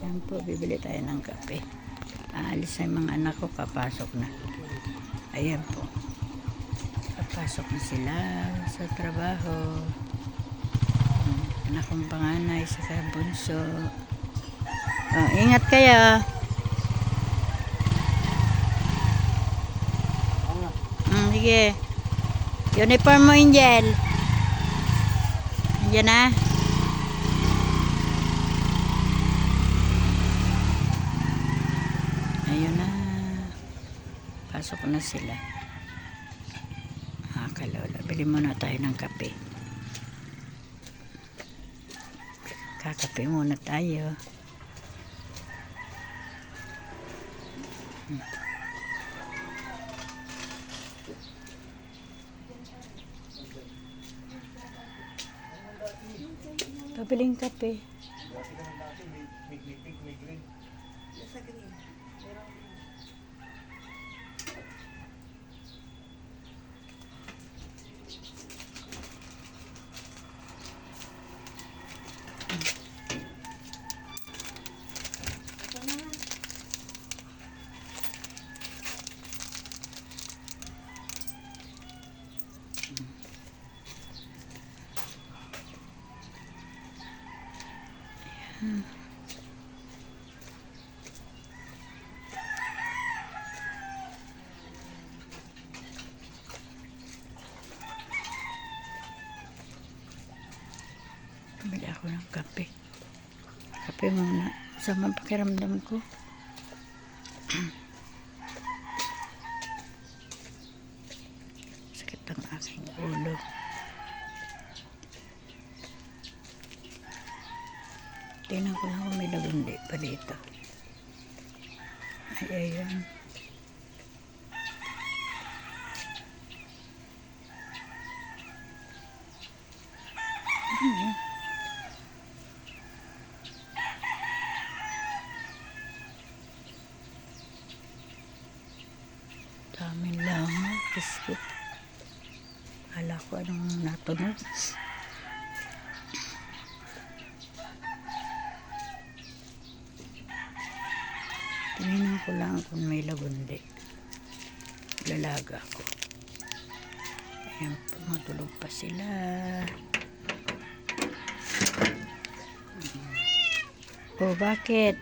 Yan po, bibili tayo ng kape. Aalis na yung mga anak ko, kapasok na. Ayan po. Kapasok na sila sa trabaho. Anak kong panganay sa bunso. Oh, ingat kayo. Sige. Uniform mo, Angel. Andiyan na. Ayun na. Pasok na sila. Kalola. Bili muna tayo ng kape. Kakape muna tayo. Pabiling kape. Bili ako ng kape. Kape muna. Sama pakiramdam ko. Sakit ang aking ulo. Tingnan ko lang kung may lagundi pa dito. Ay, ayan. Daming lamang. Diyos ko. Kala ko anong natunog. Tingnan ko lang kung may lagundi. Lalaga ko. Ayan, matulog pa sila. Oh, bakit?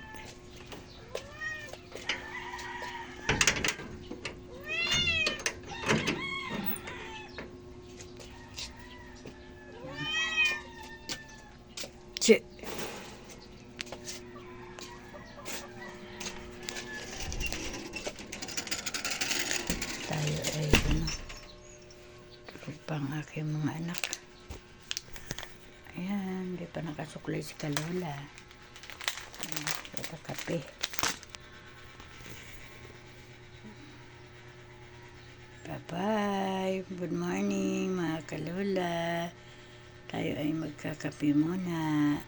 Che. Tayo ay tulog pa ang aking mga anak. Ayan, di pa nakasuklay si Kalola. Ito kape. Bye-bye. Good morning mga Kalola. Tayo ay magkakape muna.